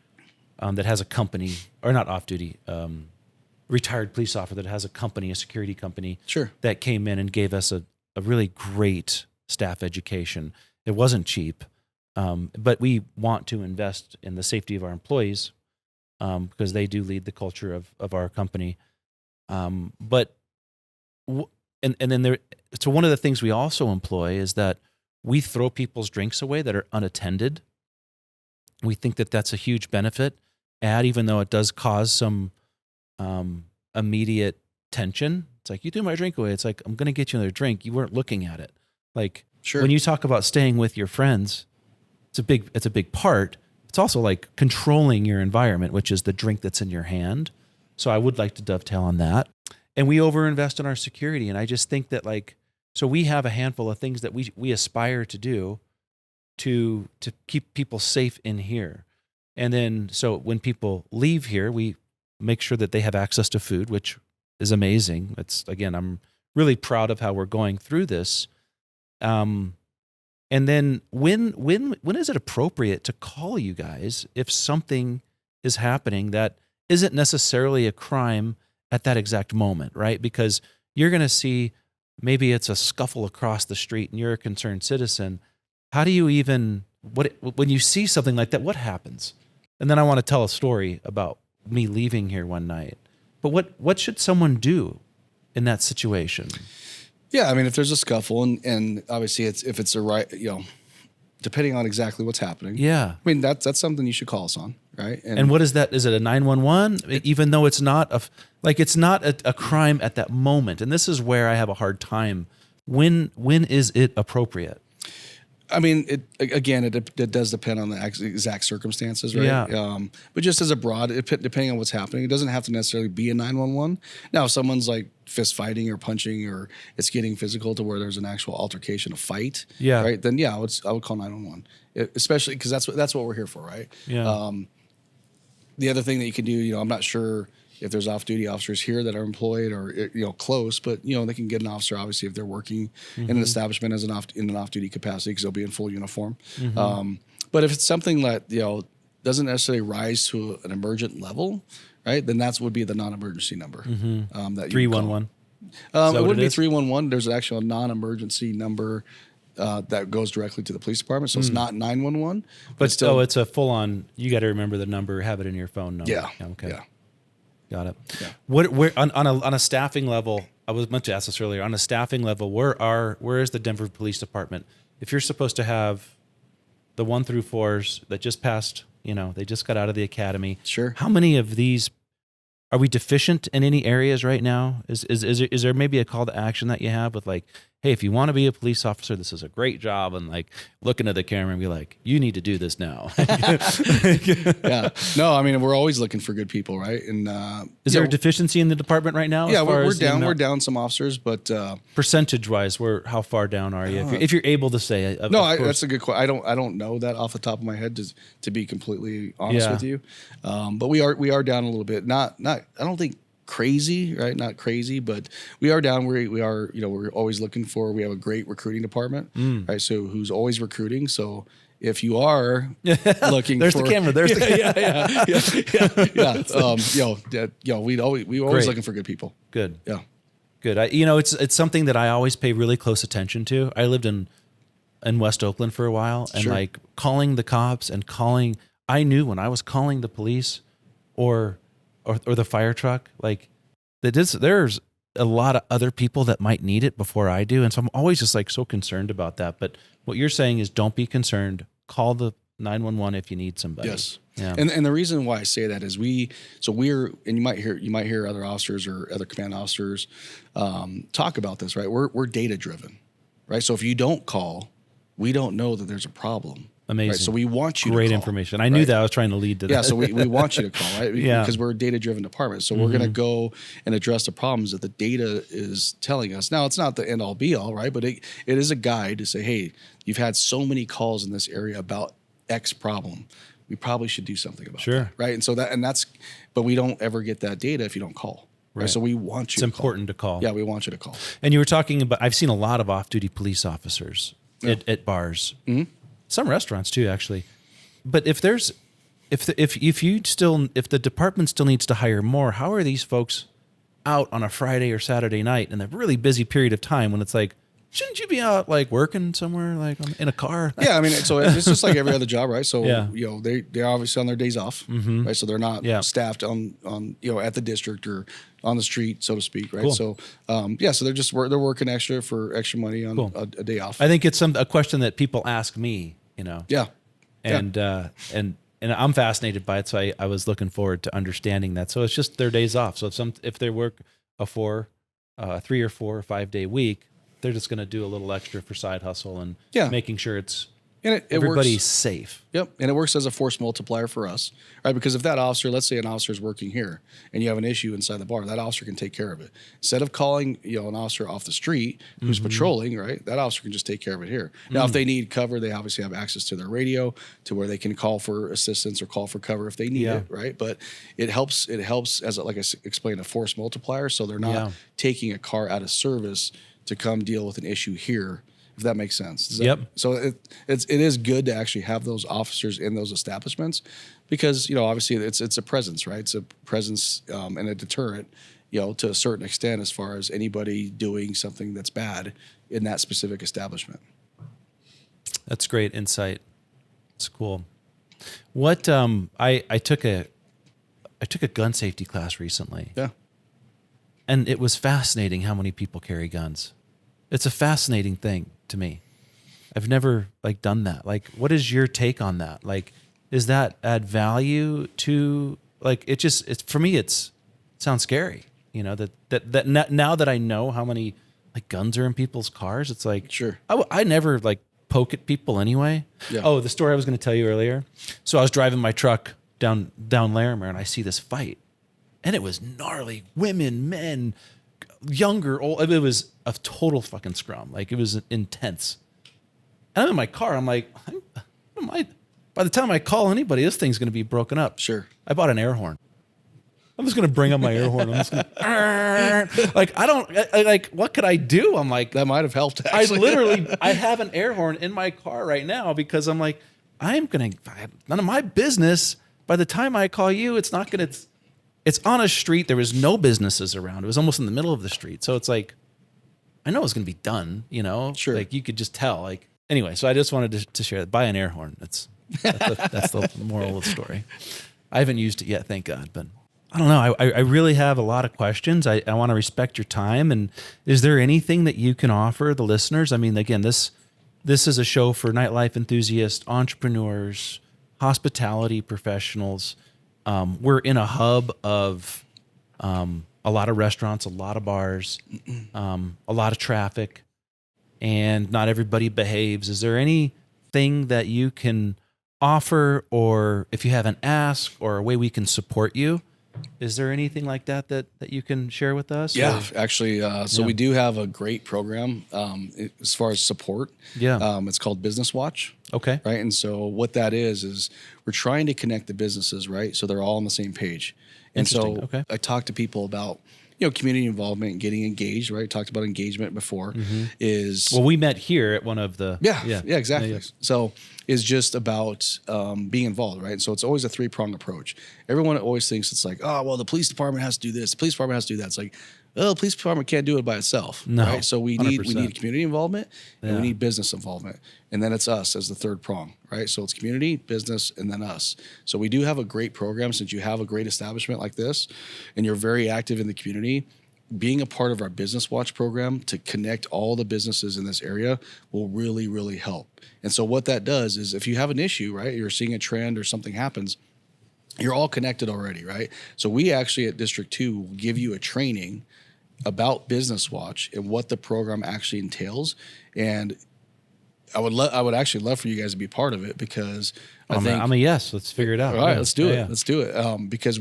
that has a company, or not off-duty, retired police officer that has a company, a security company, Sure. that came in and gave us a really great staff education. It wasn't cheap, but we want to invest in the safety of our employees because they do lead the culture of our company. And then so one of the things we also employ is that we throw people's drinks away that are unattended. We think that that's a huge benefit, even though it does cause some immediate tension. It's like, you threw my drink away. It's like, I'm going to get you another drink. You weren't looking at it. Like, Sure. When you talk about staying with your friends, it's a big part. It's also like controlling your environment, which is the drink that's in your hand. So I would like to dovetail on that. And we overinvest in our security. And I just think that so we have a handful of things that we aspire to do to keep people safe in here. And then, so when people leave here, we make sure that they have access to food, which is amazing. Again, I'm really proud of how we're going through this. And then when is it appropriate to call you guys if something is happening that isn't necessarily a crime at that exact moment, right? Because you're going to see maybe it's a scuffle across the street and you're a concerned citizen. How do you even when you see something like that, what happens? And then I want to tell a story about me leaving here one night. But what should someone do in that situation? Yeah, I mean, if there's a scuffle, and obviously if it's a right, depending on exactly what's happening. Yeah. I mean, that's something you should call us on, right? And what is that? Is it a 911? Even though it's not it's not a crime at that moment. And this is where I have a hard time. When is it appropriate? I mean, it does depend on the exact circumstances, right? Yeah. But just as a broad, depending on what's happening, it doesn't have to necessarily be a 911. Now, if someone's like fist fighting or punching, or it's getting physical to where there's an actual altercation, a fight, yeah, right? Then I would call 911, especially because that's what we're here for, right? Yeah. The other thing that you can do, I'm not sure if there's off-duty officers here that are employed or close, but they can get an officer obviously if they're working in an establishment in an off-duty capacity, because they'll be in full uniform. But if it's something that doesn't necessarily rise to an emergent level, right, then that would be the non-emergency number. That 311. It wouldn't be 311. There's actually a non-emergency number that goes directly to the police department, so it's not 911. But still, it's a full-on. You got to remember the number, have it in your phone number. Yeah. Okay. Yeah. Got it. Yeah. Where on a staffing level? I was meant to ask this earlier. On a staffing level, where is the Denver Police Department? If you're supposed to have the 1 through 4s that just passed, they just got out of the academy. Sure. How many of these are we deficient in any areas right now? Is there maybe a call to action that you have with like, hey, if you want to be a police officer, this is a great job, and like looking at the camera and be like, you need to do this now. Yeah. No, I mean, we're always looking for good people, right? And is there a deficiency in the department right now? Yeah, we're down. We're down some officers, but percentage wise, how far down are you? If you're able to say, that's a good question. I don't know that off the top of my head to be completely honest with you, but we are down a little bit. Not I don't think crazy, right? Not crazy, but we are down. We are, we're always looking for. We have a great recruiting department, right? So who's always recruiting. So if you are looking, there's the camera. There's we always looking for good people. Good. Yeah. Good. It's something that I always pay really close attention to. I lived in West Oakland for a while, and like calling the cops and I knew when I was calling the police or the fire truck, like there's a lot of other people that might need it before I do. And so I'm always just like so concerned about that. But what you're saying is don't be concerned. Call the 911 if you need somebody. Yes. Yeah. And the reason why I say that is you might hear other officers or other command officers talk about this, right? We're data driven, right? So if you don't call, we don't know that there's a problem. Amazing. Right? So we want you Great to call. information. I knew that. I was trying to lead to that. Yeah, so we want you to call, right? Yeah. Because we're a data-driven department. So we're going to go and address the problems that the data is telling us. Now, it's not the end-all, be-all, right? But it is a guide to say, hey, you've had so many calls in this area about X problem. We probably should do something about it, right? And so but we don't ever get that data if you don't call. Right. So we want you It's important to call. Yeah, we want you to call. And you were talking about, I've seen a lot of off-duty police officers at bars. Mm-hmm. Some restaurants too, actually. But if the department still needs to hire more, how are these folks out on a Friday or Saturday night in a really busy period of time when it's like, shouldn't you be out like working somewhere, like in a car? Yeah, I mean, so it's just like every other job, right? So they're obviously on their days off, right? So they're not staffed on at the district or on the street, so to speak, right? Cool. So so they're working extra for extra money on a day off. I think it's a question that people ask me, Yeah. And I'm fascinated by it, so I was looking forward to understanding that. So it's just their days off. So if they work a 3 or 4 or 5 day week, they're just going to do a little extra for side hustle and making sure everybody's works, safe. Yep. And it works as a force multiplier for us, right? Because if that officer, let's say an officer is working here and you have an issue inside the bar, that officer can take care of it. Instead of calling, an officer off the street who's patrolling, right? That officer can just take care of it here. Now, if they need cover, they obviously have access to their radio to where they can call for assistance or call for cover if they need it, right? But it helps as like I explained, a force multiplier. So they're not taking a car out of service to come deal with an issue here, if that makes sense. So it is good to actually have those officers in those establishments because, obviously it's a presence, right? It's a presence and a deterrent, to a certain extent as far as anybody doing something that's bad in that specific establishment. That's great insight. It's cool. What I took a gun safety class recently. Yeah. And it was fascinating how many people carry guns. It's a fascinating thing to me. I've never like done that. Like, what is your take on that? Like, is that add value to like it's for me it sounds scary, you know, that now that I know how many like guns are in people's cars, it's like Sure. I never like poke at people anyway. Yeah. Oh, the story I was going to tell you earlier. So I was driving my truck down Larimer and I see this fight. And it was gnarly. Women, men, younger, old. It was a total fucking scrum. Like, it was intense. And I'm in my car. I'm like, by the time I call anybody, this thing's going to be broken up. Sure. I bought an Airhorn. I'm just going to bring up my Airhorn. I'm just going to, like, like, what could I do? I'm like, That might have helped, actually. I have an Airhorn in my car right now because I'm like, none of my business. By the time I call you, it's not going to, it's on a street. There was no businesses around. It was almost in the middle of the street. So it's like, I know it's going to be done, you know? Sure. Like, you could just tell. Like, anyway, so I just wanted to share that. Buy an Airhorn. That's the moral of the story. I haven't used it yet, thank God. But I don't know. I really have a lot of questions. I want to respect your time. And is there anything that you can offer the listeners? I mean, again, this is a show for nightlife enthusiasts, entrepreneurs, hospitality professionals. We're in a hub of a lot of restaurants, a lot of bars, a lot of traffic, and not everybody behaves. Is there anything that you can offer, or if you have an ask or a way we can support you? Is there anything like that you can share with us? Yeah, actually. So we do have a great program as far as support. Yeah. It's called Business Watch. Okay. Right. And so what that is we're trying to connect the businesses, right? So they're all on the same page. And so Okay. I talk to people about, community involvement and getting engaged, right? Talked about engagement before Well, we met here at one of the... Yeah, exactly. Yeah. So it's just about being involved, right? So it's always a three-pronged approach. Everyone always thinks it's like, oh, well, the police department has to do this. The police department has to do that. It's like, well, the police department can't do it by itself, No, right? So we need 100%. community involvement and we Yeah. need business involvement. And then it's us as the third prong, right? So it's community, business, and then us. So we do have a great program since you have a great establishment like this and you're very active in the community. Being a part of our Business Watch program to connect all the businesses in this area will really, really help. And so what that does is if you have an issue, right, you're seeing a trend or something happens, you're all connected already, right? So we actually at District 2 will give you a training about Business Watch and what the program actually entails. And I would actually love for you guys to be part of it because I'm a yes. Let's figure it out. All right, Yeah. let's do it. Yeah. Let's do it. Because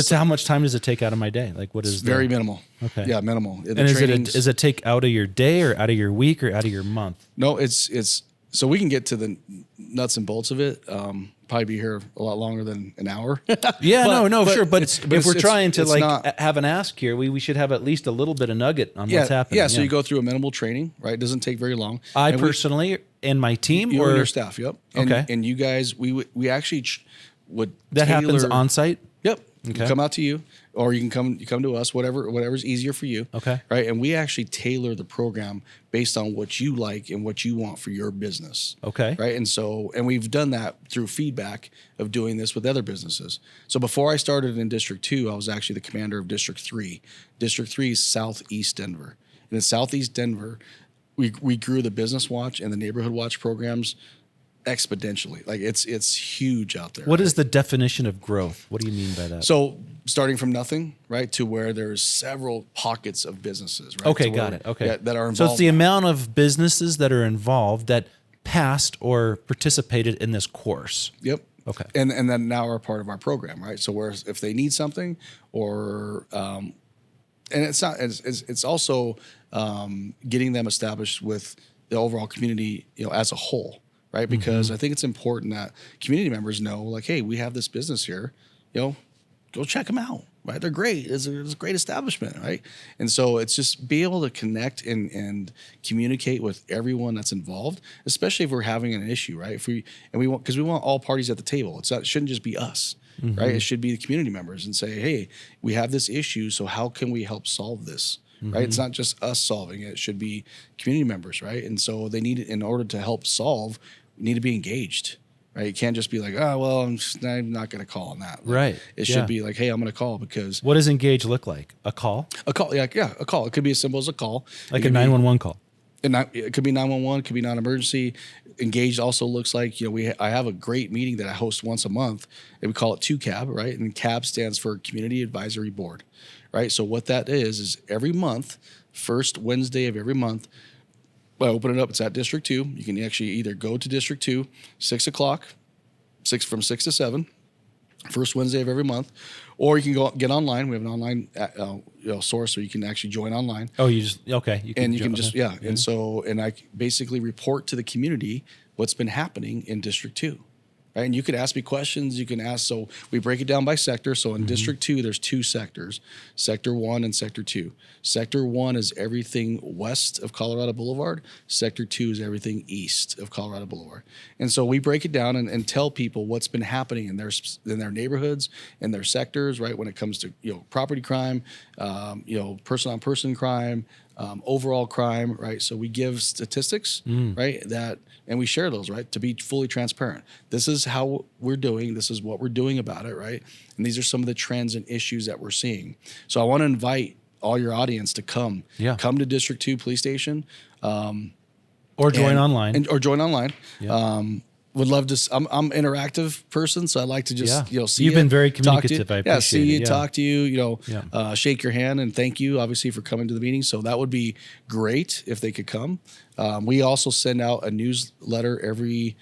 How much time does it take out of my day? Like, what is it's very minimal. Okay. Yeah, minimal. And is it take out of your day or out of your week or out of your month? No, it's so we can get to the nuts and bolts of it. Probably be here a lot longer than an hour. Yeah, sure. But if we're trying to have an ask here, we should have at least a little bit of nugget on what's happening. Yeah, so you go through a minimal training, right? It doesn't take very long. I personally and my team, you and your staff, yep. And, Okay. And you guys, we actually would that happens tailor- on site. Yep. Okay. Come out to you, or you can come to us, whatever's easier for you. Okay. Right. And we actually tailor the program based on what you like and what you want for your business. Okay. Right. And we've done that through feedback of doing this with other businesses. So before I started in District 2, I was actually the commander of District 3. District 3 is Southeast Denver. And in Southeast Denver, we grew the Business Watch and the Neighborhood Watch programs exponentially. Like it's huge out there. What is the definition of growth? What do you mean by that? So starting from nothing, right, to where there's several pockets of businesses, right? Okay, to got where- it. Okay. yeah, that are involved. So it's the amount of businesses that are involved that passed or participated in this course. Yep. Okay. And then now are part of our program, right? So where if they need something or and it's also getting them established with the overall community, as a whole, right? Because I think it's important that community members know, like, hey, we have this business here, go check them out, right? They're great. It's a great establishment, right? And so it's just be able to connect and communicate with everyone that's involved, especially if we're having an issue, right? We want all parties at the table. It shouldn't just be us, right? It should be the community members and say, hey, we have this issue, so how can we help solve this? Right? It's not just us solving it. It should be community members, right? And so they need, in order to help solve, we need to be engaged, right? You can't just be like, oh, well, I'm not going to call on that. Like, Right. It should be like, hey, I'm going to call because What does engage look like? A call? a call. Yeah, a call. It could be as simple as a call. Like a 911 call? It could be 911, it could be non-emergency. Engaged also looks like, I have a great meeting that I host once a month, and we call it 2CAB, right? And CAB stands for Community Advisory Board, right? So what that is every month, first Wednesday of every month, I open it up. It's at District 2. You can actually either go to District 2, 6 o'clock, from 6 to 7, first Wednesday of every month, or you can go get online. We have an online source, so you can actually join online. Oh, you can just and I basically report to the community what's been happening in District 2. Right? And you can ask me questions. You can ask. So we break it down by sector. So in District 2, there's 2 sectors, Sector 1 and Sector 2. Sector 1 is everything west of Colorado Boulevard. Sector 2 is everything east of Colorado Boulevard. And so we break it down and tell people what's been happening in their neighborhoods, in their sectors, right? When it comes to property crime, person-on-person crime, overall crime, right? So we give statistics, right? And we share those, right? To be fully transparent. This is how we're doing. This is what we're doing about it, right? And these are some of the trends and issues that we're seeing. So I want to invite all your audience to come to District 2 Police Station, or join online, or join online. Yeah. Would love to. I'm an interactive person, so I like to just see. You've been very communicative. I appreciate see you, it. talk to you. Shake your hand and thank you, obviously, for coming to the meeting. So that would be great if they could come. We also send out a newsletter every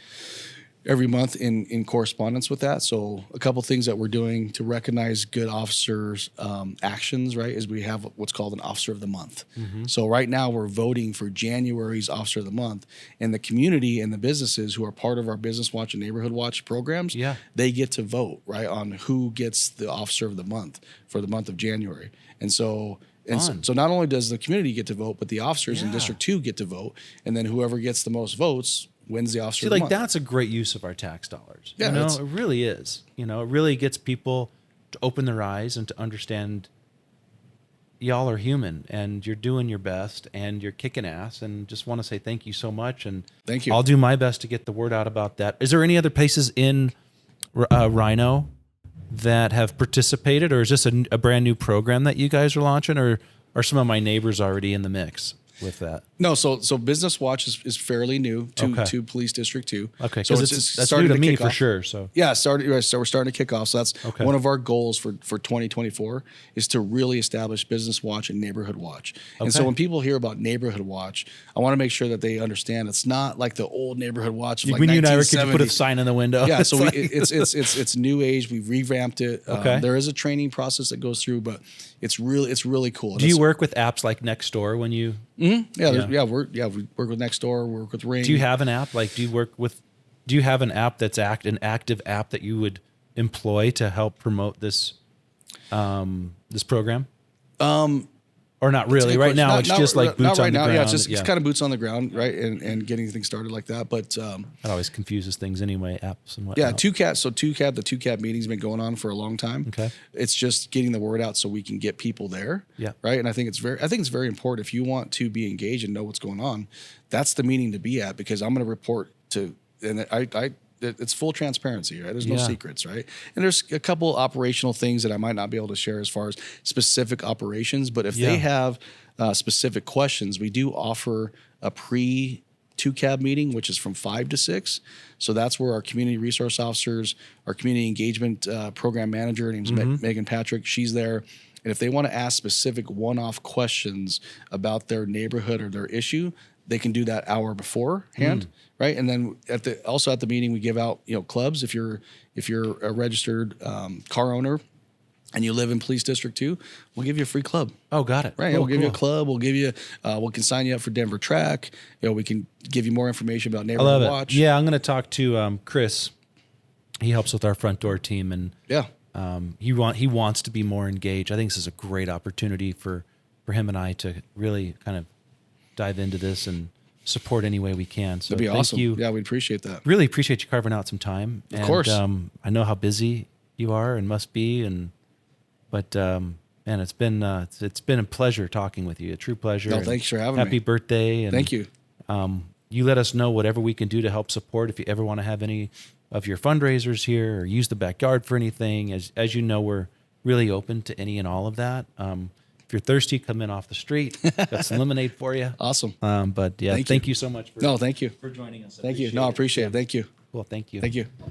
month in correspondence with that. So a couple things that we're doing to recognize good officers' actions, right, is we have what's called an Officer of the Month. So right now we're voting for January's Officer of the Month, and the community and the businesses who are part of our Business Watch and Neighborhood Watch programs, they get to vote, right, on who gets the Officer of the Month for the month of January. So not only does the community get to vote, but the officers in District 2 get to vote, and then whoever gets the most votes wins the Officer of the Month. That's a great use of our tax dollars. Yeah, it really is. It really gets people to open their eyes and to understand y'all are human and you're doing your best and you're kicking ass, and just want to say thank you so much. And thank you. I'll do my best to get the word out about that. Is there any other places in Rhino that have participated, or is this a brand new program that you guys are launching, or are some of my neighbors already in the mix with that? No, so Business Watch is fairly new to Police District 2. Okay, so that's new to me for sure. So so we're starting to kick off. So that's one of our goals for 2024 is to really establish Business Watch and Neighborhood Watch. And so when people hear about Neighborhood Watch, I want to make sure that they understand it's not like the old Neighborhood Watch of like when you and I were kids, you 1970s. put a sign in the window. Yeah, so it's new age. We've revamped it. There is a training process that goes through, but it's really cool. Do you work with apps like Nextdoor when you? Mm-hmm. We work with Nextdoor, we work with Ring. Do you have an app? Like, do you have an app that's an active app that you would employ to help promote this program? Or not really. Right now, it's just like boots on the ground. Yeah, it's kind of boots on the ground, right? And getting things started like that. But that always confuses things anyway, apps and whatnot. Yeah, 2CAB. So the 2CAB meeting's been going on for a long time. Okay. It's just getting the word out so we can get people there. Yeah. Right. And I think it's very important if you want to be engaged and know what's going on. That's the meeting to be at, because I'm going to report to, and it's full transparency, right? There's no secrets, right? And there's a couple operational things that I might not be able to share as far as specific operations, but if they have specific questions, we do offer a pre-2CAB meeting, which is from 5 to 6. So that's where our community resource officers, our community engagement program manager, her name's Megan Patrick, she's there. And if they want to ask specific one-off questions about their neighborhood or their issue, they can do that hour beforehand, right? And then at the meeting, we give out clubs. If you're a registered car owner and you live in Police District 2, we'll give you a free club. Oh, got it. Right, we'll give you a club. We'll give you we can sign you up for Denver Track. We can give you more information about Neighborhood Watch. Yeah, I'm going to talk to Chris. He helps with our front door team, and he wants to be more engaged. I think this is a great opportunity for him and I to really kind of dive into this and support any way we can. So that'd be awesome. Thank you. Yeah, we'd appreciate that. Really appreciate you carving out some time. Of course. I know how busy you are and must be, but it's been a pleasure talking with you. A true pleasure. No, thanks for having me. Happy birthday. And thank you. You let us know whatever we can do to help support. If you ever want to have any of your fundraisers here or use the backyard for anything. As you know, we're really open to any and all of that. If you're thirsty, come in off the street. Got some lemonade for you. Awesome. But yeah, thank you so much No, thank you. for joining us. Thank you. No, I appreciate it. Thank you. Well, thank you. Thank you.